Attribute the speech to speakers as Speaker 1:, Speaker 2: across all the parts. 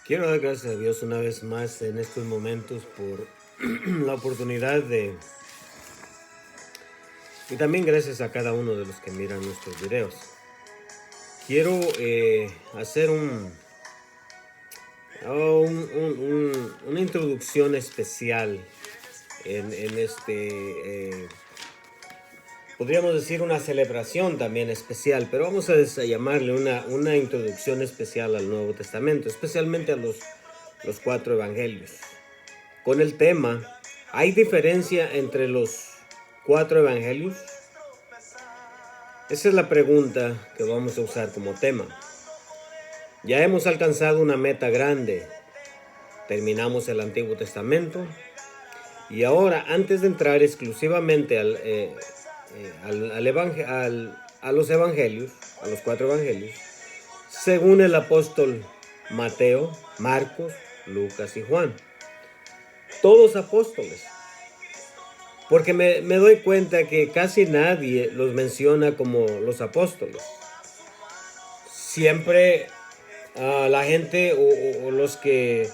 Speaker 1: Quiero dar gracias a Dios una vez más en estos momentos por la oportunidad y también gracias a cada uno de los que miran nuestros videos. Quiero hacer una introducción especial en podríamos decir una celebración también especial, pero vamos a llamarle una introducción especial al Nuevo Testamento, especialmente a los cuatro evangelios. Con el tema, ¿hay diferencia entre los cuatro evangelios? Esa es la pregunta que vamos a usar como tema. Ya hemos alcanzado una meta grande. Terminamos el Antiguo Testamento. Y ahora, antes de entrar exclusivamente a los evangelios, a los cuatro evangelios, según el apóstol Mateo, Marcos, Lucas y Juan. Todos apóstoles. Porque me doy cuenta que casi nadie los menciona como los apóstoles. Siempre la gente o los que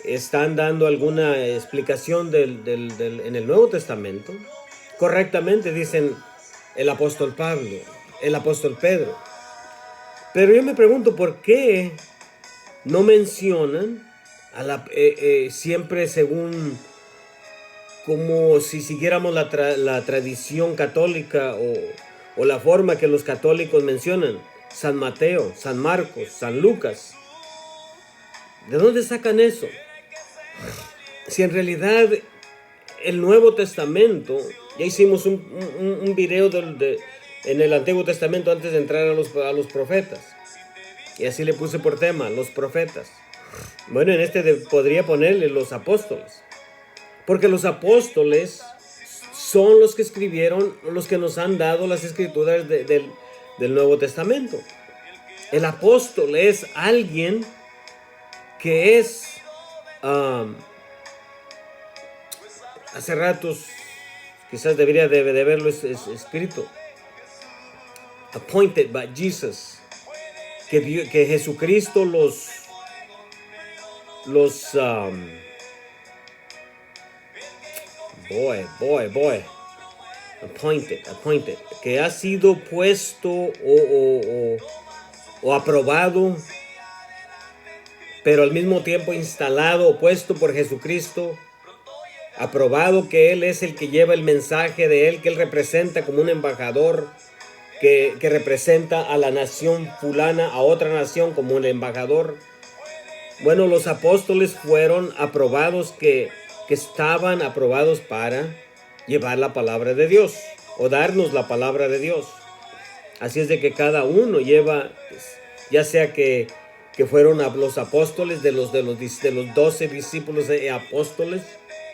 Speaker 1: están dando alguna explicación en el Nuevo Testamento, correctamente dicen el apóstol Pablo, el apóstol Pedro. Pero yo me pregunto por qué no mencionan siempre según como si siguiéramos la tradición católica o la forma que los católicos mencionan. San Mateo, San Marcos, San Lucas. ¿De dónde sacan eso? Si en realidad el Nuevo Testamento, ya hicimos un video en el Antiguo Testamento antes de entrar a los profetas. Y así le puse por tema, los profetas. Bueno, en podría ponerle los apóstoles. Porque los apóstoles son los que escribieron, los que nos han dado las escrituras del Nuevo Testamento. El apóstol es alguien que es, hace ratos, quizás debería de haberlo escrito, appointed by Jesus, que Jesucristo appointed, que ha sido puesto o aprobado, pero al mismo tiempo instalado o puesto por Jesucristo, aprobado que Él es el que lleva el mensaje de Él, que Él representa como un embajador, que representa a la nación fulana, a otra nación como un embajador. Bueno, los apóstoles fueron aprobados, que estaban aprobados para llevar la palabra de Dios o darnos la palabra de Dios. Así es de que cada uno lleva, ya sea que fueron los apóstoles de los 12 discípulos apóstoles,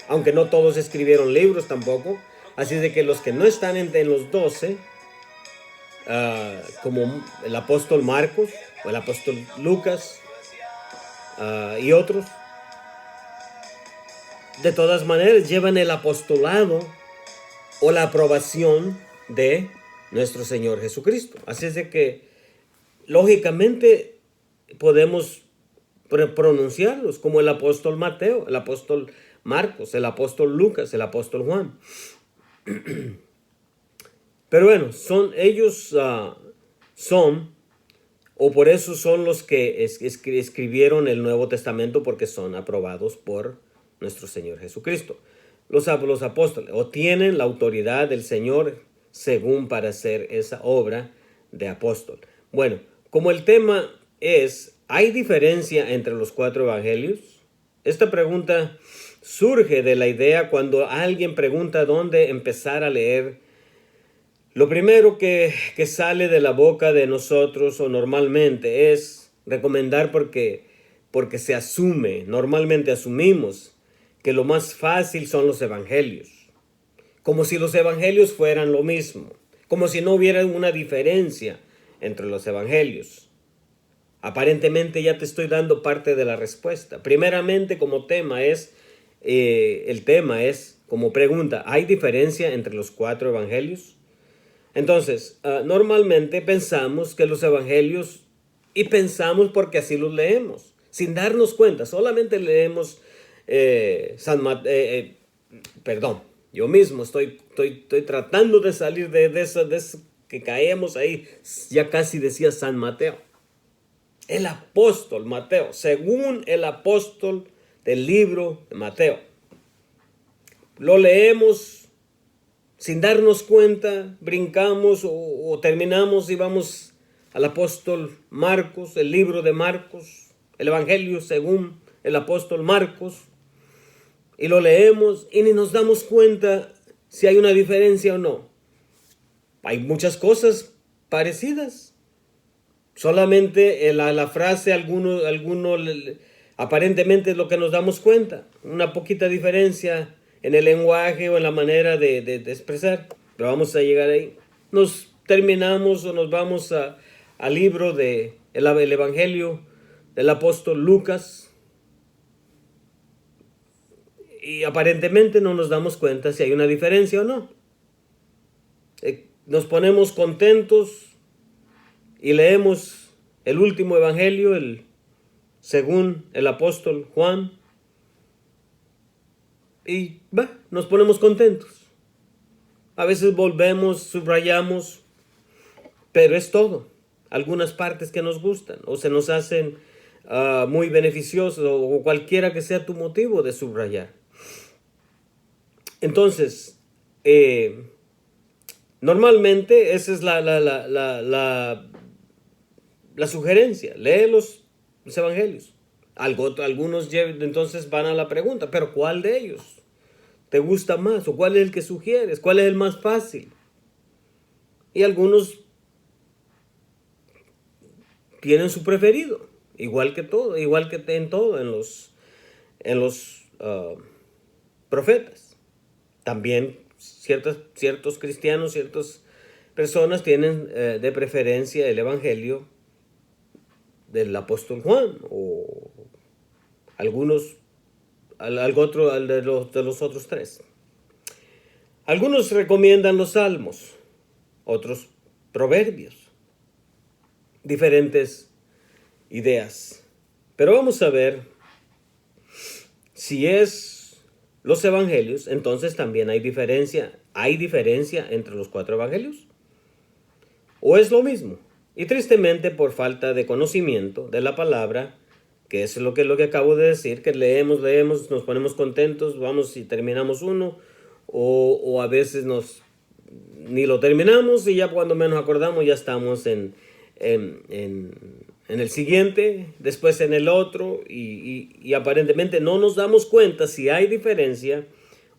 Speaker 1: aunque no todos escribieron libros tampoco. Así es de que los que no están entre los 12, como el apóstol Marcos o el apóstol Lucas y otros, de todas maneras llevan el apostolado o la aprobación de nuestro Señor Jesucristo. Así es de que lógicamente podemos pronunciarlos como el apóstol Mateo, el apóstol Marcos, el apóstol Lucas, el apóstol Juan. Pero bueno, ellos o por eso son los que escribieron el Nuevo Testamento, porque son aprobados por nuestro Señor Jesucristo. Los apóstoles o tienen la autoridad del Señor según para hacer esa obra de apóstol. Bueno, como el tema es, ¿hay diferencia entre los cuatro evangelios? Esta pregunta surge de la idea cuando alguien pregunta dónde empezar a leer. Lo primero que sale de la boca de nosotros o normalmente es recomendar porque se asume, normalmente asumimos que lo más fácil son los evangelios. Como si los evangelios fueran lo mismo, como si no hubiera una diferencia entre los evangelios. Aparentemente ya te estoy dando parte de la respuesta. Primeramente, como tema es, el tema es como pregunta, ¿hay diferencia entre los cuatro evangelios? Entonces, normalmente pensamos que los evangelios, y pensamos porque así los leemos, sin darnos cuenta. Solamente leemos perdón, yo mismo estoy tratando de salir de eso que caemos ahí. Ya casi decía San Mateo. El apóstol Mateo, según el apóstol del libro de Mateo. Lo leemos sin darnos cuenta, brincamos o terminamos y vamos al apóstol Marcos, el libro de Marcos, el Evangelio según el apóstol Marcos, y lo leemos y ni nos damos cuenta si hay una diferencia o no. Hay muchas cosas parecidas. Solamente la frase, alguno aparentemente es lo que nos damos cuenta. Una poquita diferencia en el lenguaje o en la manera de expresar. Pero vamos a llegar ahí. Nos terminamos o nos vamos al libro del Evangelio del apóstol Lucas. Y aparentemente no nos damos cuenta si hay una diferencia o no. Nos ponemos contentos y leemos el último evangelio, según el apóstol Juan, y nos ponemos contentos. A veces volvemos, subrayamos, pero es todo. Algunas partes que nos gustan o se nos hacen muy beneficiosas o cualquiera que sea tu motivo de subrayar. Entonces, normalmente esa es la sugerencia. Lee los evangelios. Algunos entonces van a la pregunta, pero ¿cuál de ellos te gusta más? ¿O cuál es el que sugieres? ¿Cuál es el más fácil? Y algunos tienen su preferido, igual que todo, igual que en todo, en los profetas. También ciertos cristianos, ciertas personas tienen de preferencia el evangelio del apóstol Juan o algunos de los otros tres. Algunos recomiendan los salmos, otros proverbios, diferentes ideas. Pero vamos a ver si es los evangelios, entonces también hay diferencia entre los 4 evangelios, o es lo mismo. Y tristemente, por falta de conocimiento de la palabra, que es lo que acabo de decir, que leemos, nos ponemos contentos, vamos y terminamos uno, o a veces ni lo terminamos y ya cuando menos acordamos ya estamos en el siguiente, después en el otro, y aparentemente no nos damos cuenta si hay diferencia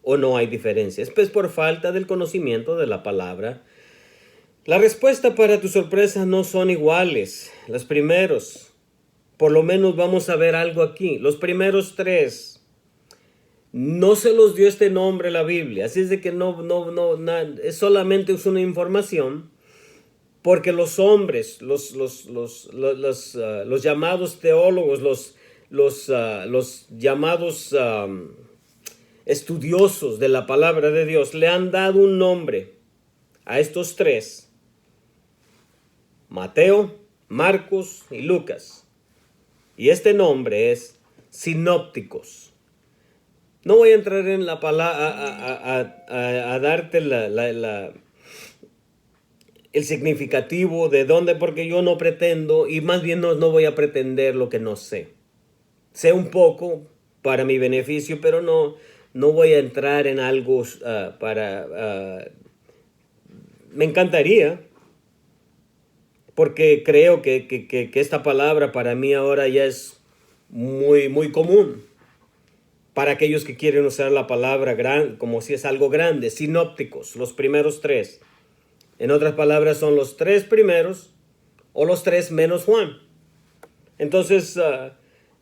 Speaker 1: o no hay diferencia. Es pues por falta del conocimiento de la palabra. La respuesta para tu sorpresa no son iguales. Los primeros, por lo menos vamos a ver algo aquí. Los primeros 3 no se los dio este nombre la Biblia, así es de que es solamente una información. Porque los hombres, los llamados teólogos, los llamados estudiosos de la palabra de Dios, le han dado un nombre a estos 3. Mateo, Marcos y Lucas. Y este nombre es sinópticos. No voy a entrar en la palabra a darte el significativo de dónde, porque yo no pretendo, y más bien no voy a pretender lo que no sé. Sé un poco para mi beneficio, pero no voy a entrar en algo me encantaría, porque creo que esta palabra para mí ahora ya es muy, muy común. Para aquellos que quieren usar la palabra como si es algo grande, sinópticos, los primeros 3. En otras palabras, son los 3 primeros o los 3 menos Juan. Entonces,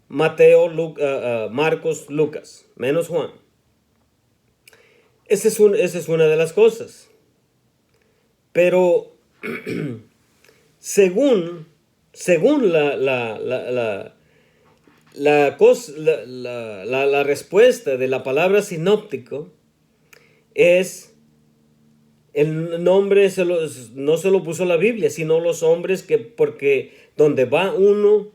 Speaker 1: Mateo, Marcos, Lucas, menos Juan. Esa es una de las cosas. Pero, según la respuesta de la palabra sinóptico, es el nombre no se lo puso la Biblia, sino los hombres porque donde va uno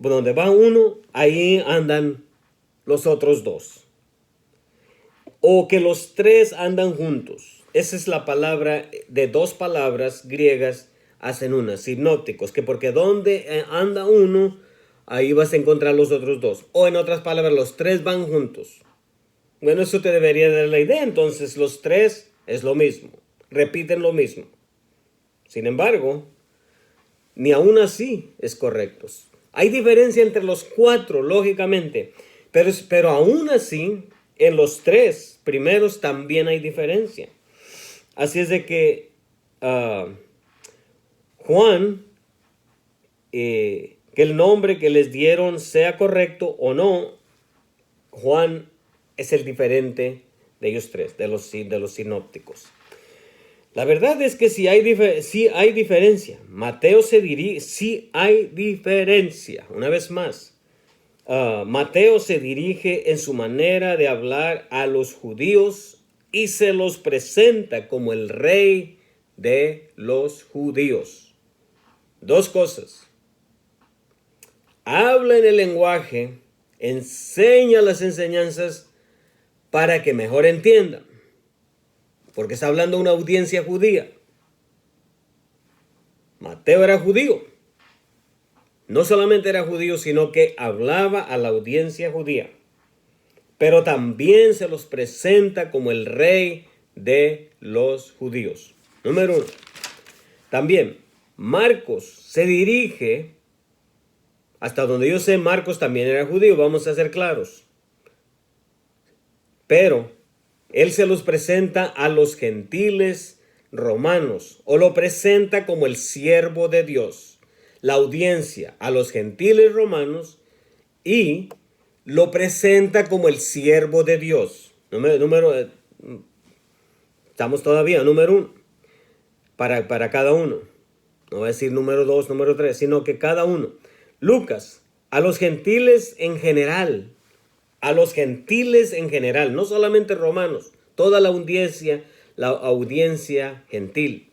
Speaker 1: donde va uno, ahí andan los otros dos. O que los tres andan juntos. Esa es la palabra, de dos palabras griegas hacen una, sinópticos, que porque donde anda uno, ahí vas a encontrar los otros dos. O en otras palabras, los tres van juntos. Bueno, eso te debería dar la idea. Entonces, los tres es lo mismo, repiten lo mismo. Sin embargo, ni aún así es correcto. Hay diferencia entre los cuatro, lógicamente, pero aún así, en los tres primeros también hay diferencia. Así es de que Juan, que el nombre que les dieron sea correcto o no, Juan es el diferente de ellos tres, de los sinópticos. La verdad es que sí hay diferencia. Mateo se dirige, sí hay diferencia. Una vez más, Mateo se dirige en su manera de hablar a los judíos y se los presenta como el rey de los judíos. Dos cosas. Habla en el lenguaje, enseña las enseñanzas para que mejor entiendan. Porque está hablando a una audiencia judía. Mateo era judío. No solamente era judío, sino que hablaba a la audiencia judía. Pero también se los presenta como el rey de los judíos. Número 1. También Marcos se dirige, hasta donde yo sé, Marcos también era judío, vamos a ser claros. Pero él se los presenta a los gentiles romanos, o lo presenta como el siervo de Dios. La audiencia a los gentiles romanos, y lo presenta como el siervo de Dios. Estamos todavía, número 1, para cada uno. No voy a decir número 2, número 3, sino que cada uno. Lucas, a los gentiles en general. A los gentiles en general, no solamente romanos, toda la audiencia gentil.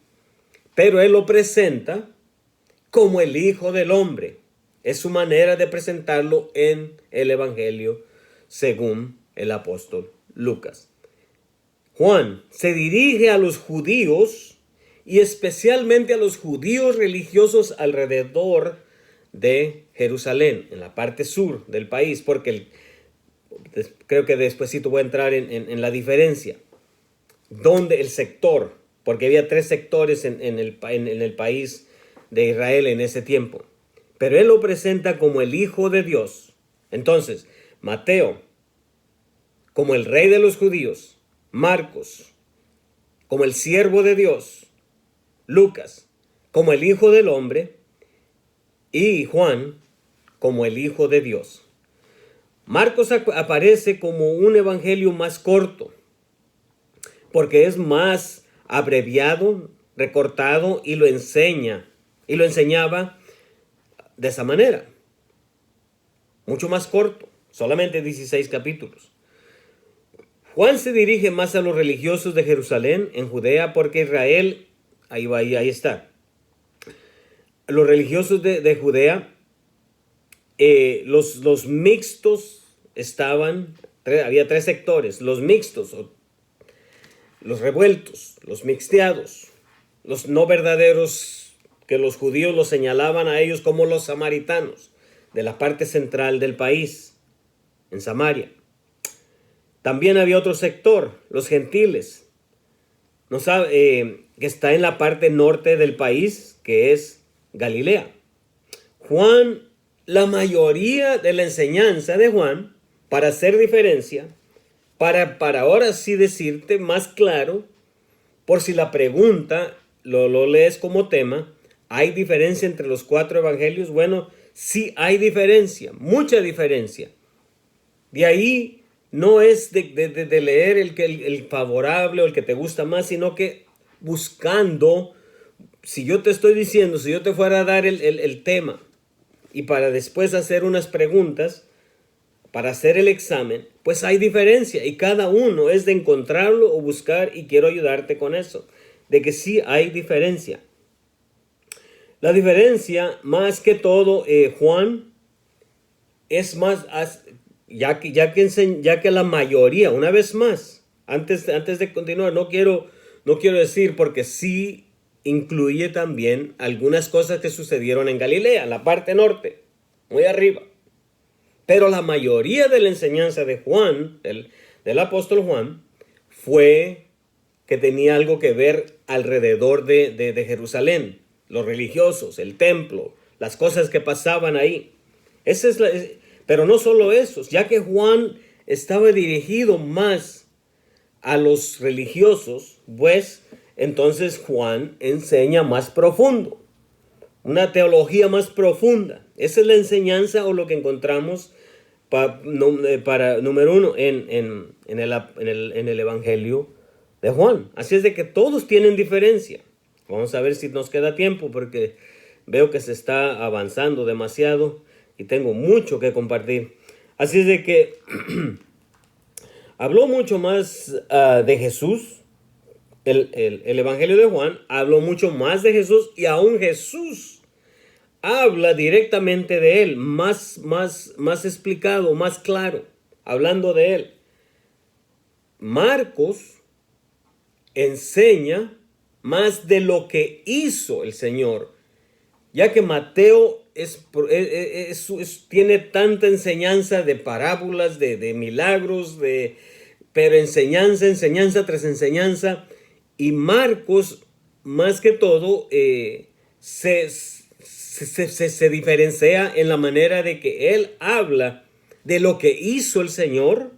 Speaker 1: Pero él lo presenta como el Hijo del Hombre. Es su manera de presentarlo en el Evangelio según el apóstol Lucas. Juan se dirige a los judíos y especialmente a los judíos religiosos alrededor de Jerusalén, en la parte sur del país, porque creo que despuesito voy a entrar en la diferencia. Donde el sector, porque había 3 sectores en el país de Israel en ese tiempo. Pero él lo presenta como el Hijo de Dios. Entonces, Mateo, como el rey de los judíos. Marcos, como el siervo de Dios. Lucas, como el Hijo del Hombre. Y Juan, como el Hijo de Dios. Marcos aparece como un evangelio más corto, porque es más abreviado, recortado, y lo enseñaba de esa manera. Mucho más corto, solamente 16 capítulos. Juan se dirige más a los religiosos de Jerusalén, en Judea, porque Israel, ahí está. Los religiosos de Judea, los mixtos estaban, había 3 sectores, los mixtos, los revueltos, los mixteados, los no verdaderos, que los judíos los señalaban a ellos como los samaritanos, de la parte central del país, en Samaria. También había otro sector, los gentiles, que está en la parte norte del país, que es Galilea. Juan, la mayoría de la enseñanza de Juan, para hacer diferencia, para ahora sí decirte más claro, por si la pregunta lo lees como tema, ¿hay diferencia entre los 4 evangelios? Bueno, sí hay diferencia, mucha diferencia. De ahí no es de leer el favorable o el que te gusta más, sino que buscando, si yo te estoy diciendo, si yo te fuera a dar el tema y para después hacer unas preguntas, para hacer el examen, pues hay diferencia y cada uno es de encontrarlo o buscar, y quiero ayudarte con eso, de que sí hay diferencia. La diferencia, más que todo, Juan es más, ya que la mayoría, una vez más, antes de continuar, no quiero decir porque sí incluye también algunas cosas que sucedieron en Galilea, en la parte norte, muy arriba. Pero la mayoría de la enseñanza de Juan, del apóstol Juan, fue que tenía algo que ver alrededor de Jerusalén, los religiosos, el templo, las cosas que pasaban ahí. Esa es pero no solo eso, ya que Juan estaba dirigido más a los religiosos, pues entonces Juan enseña más profundo, una teología más profunda. Esa es la enseñanza o lo que encontramos para número uno en el Evangelio de Juan. Así es de que todos tienen diferencia. Vamos a ver si nos queda tiempo porque veo que se está avanzando demasiado y tengo mucho que compartir. Así es de que habló mucho más de Jesús. El Evangelio de Juan habló mucho más de Jesús y aún Jesús habla directamente de él, más explicado, más claro, hablando de él. Marcos enseña más de lo que hizo el Señor, ya que Mateo tiene tanta enseñanza de parábolas, de milagros, pero enseñanza tras enseñanza, y Marcos, más que todo, se diferencia en la manera de que él habla de lo que hizo el Señor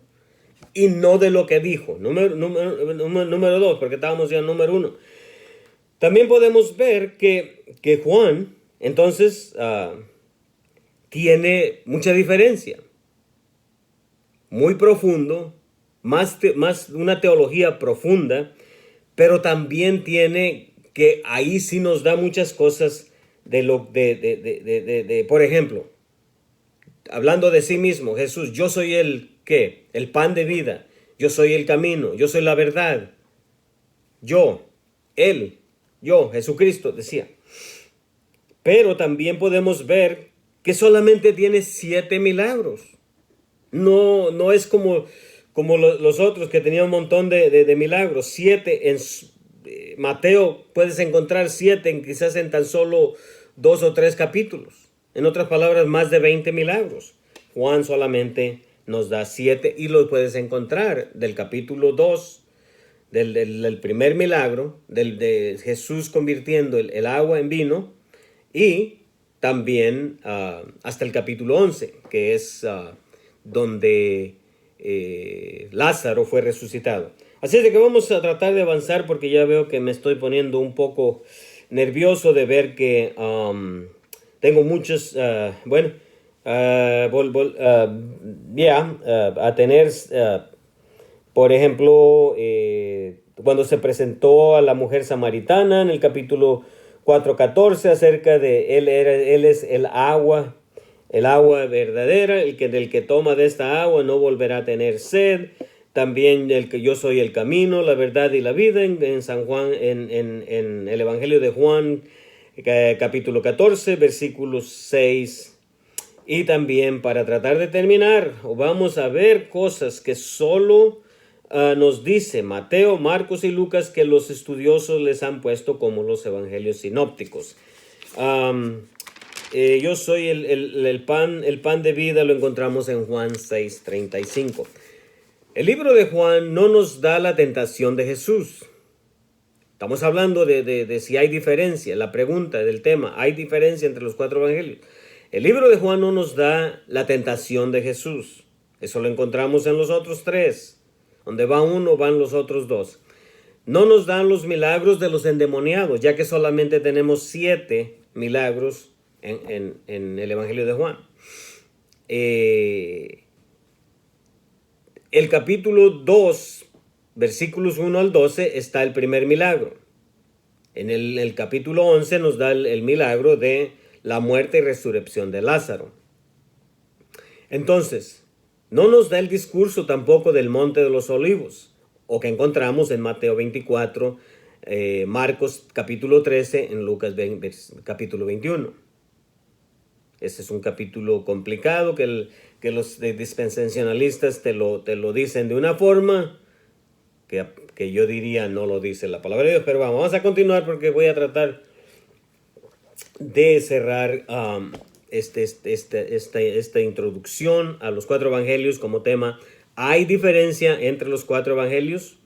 Speaker 1: y no de lo que dijo. Número dos, porque estábamos ya en número uno. También podemos ver que Juan, entonces, tiene mucha diferencia. Muy profundo, más una teología profunda, pero también tiene que ahí sí nos da muchas cosas por ejemplo, hablando de sí mismo, Jesús, yo soy el pan de vida, yo soy el camino, yo soy la verdad, él, Jesucristo decía. Pero también podemos ver que solamente tiene 7 milagros. No es como los otros que tenían un montón de milagros. 7 en Mateo puedes encontrar 7 quizás en tan solo 2 o 3 capítulos. En otras palabras, más de 20 milagros. Juan solamente nos da 7 y los puedes encontrar del capítulo 2, del primer milagro, de Jesús convirtiendo el agua en vino, y también hasta el capítulo 11, que es donde Lázaro fue resucitado. Así es de que vamos a tratar de avanzar porque ya veo que me estoy poniendo un poco nervioso de ver que tengo muchos, a tener, por ejemplo, cuando se presentó a la mujer samaritana en el capítulo 4:14 acerca de él es el agua verdadera, del que toma de esta agua no volverá a tener sed. También el que yo soy el camino, la verdad y la vida en San Juan, en el Evangelio de Juan, capítulo 14, versículos 6. Y también para tratar de terminar, vamos a ver cosas que solo nos dice Mateo, Marcos y Lucas, que los estudiosos les han puesto como los evangelios sinópticos. Yo soy el pan de vida, lo encontramos en Juan 6:35. El libro de Juan no nos da la tentación de Jesús. Estamos hablando de si hay diferencia, la pregunta del tema, ¿hay diferencia entre los 4 evangelios? El libro de Juan no nos da la tentación de Jesús. Eso lo encontramos en los otros 3. Donde va uno, van los otros 2. No nos dan los milagros de los endemoniados, ya que solamente tenemos 7 milagros en el Evangelio de Juan. El capítulo 2, versículos 1 al 12, está el primer milagro. En el capítulo 11 nos da el milagro de la muerte y resurrección de Lázaro. Entonces, no nos da el discurso tampoco del Monte de los Olivos, o que encontramos en Mateo 24, Marcos capítulo 13, en Lucas capítulo 21. Este es un capítulo complicado que los dispensacionalistas te lo dicen de una forma que yo diría no lo dice la palabra de Dios. Pero vamos a continuar porque voy a tratar de cerrar esta introducción a los 4 evangelios como tema. ¿Hay diferencia entre los 4 evangelios?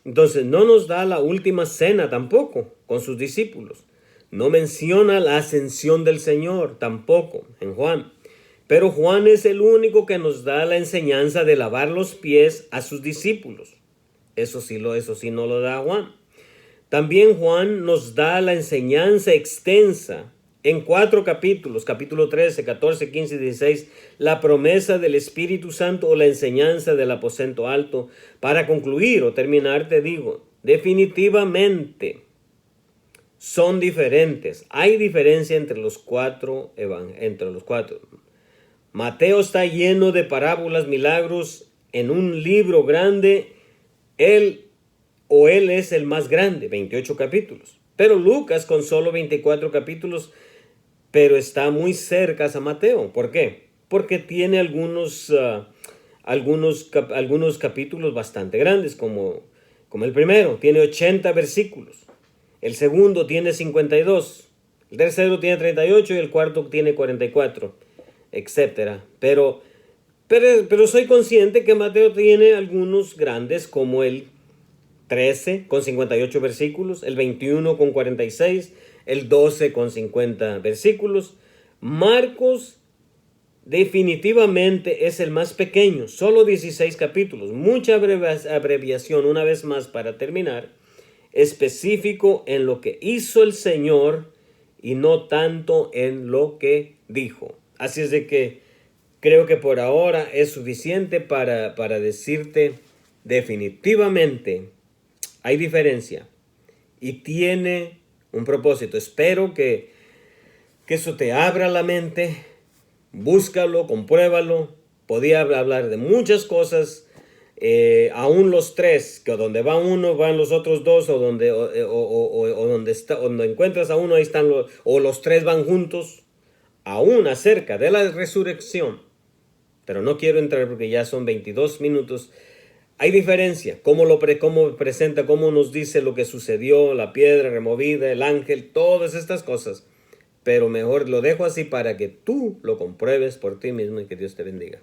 Speaker 1: Entonces, no nos da la última cena tampoco con sus discípulos. No menciona la ascensión del Señor tampoco en Juan. Pero Juan es el único que nos da la enseñanza de lavar los pies a sus discípulos. Eso sí no lo da Juan. También Juan nos da la enseñanza extensa en 4 capítulos, capítulo 13, 14, 15 y 16, la promesa del Espíritu Santo o la enseñanza del aposento alto. Para concluir o terminar, te digo, definitivamente son diferentes. Hay diferencia entre los cuatro. Mateo está lleno de parábolas, milagros en un libro grande. Él es el más grande, 28 capítulos. Pero Lucas con solo 24 capítulos, pero está muy cerca a Mateo. ¿Por qué? Porque tiene algunos capítulos bastante grandes, como el primero, tiene 80 versículos. El segundo tiene 52. El tercero tiene 38 y el cuarto tiene 44, etcétera. Pero soy consciente que Mateo tiene algunos grandes, como el 13 con 58 versículos, el 21 con 46, el 12 con 50 versículos. Marcos definitivamente es el más pequeño, solo 16 capítulos, mucha abreviación, una vez más para terminar, específico en lo que hizo el Señor y no tanto en lo que dijo. Así es de que creo que por ahora es suficiente para decirte definitivamente hay diferencia y tiene un propósito. Espero que eso te abra la mente. Búscalo, compruébalo. Podía hablar de muchas cosas. Aún los 3, que donde va uno van los otros 2, o donde donde encuentras a uno ahí están los 3 van juntos. Aún acerca de la resurrección. Pero no quiero entrar porque ya son 22 minutos. Hay diferencia, cómo presenta, cómo nos dice lo que sucedió, la piedra removida, el ángel, todas estas cosas. Pero mejor lo dejo así para que tú lo compruebes por ti mismo y que Dios te bendiga.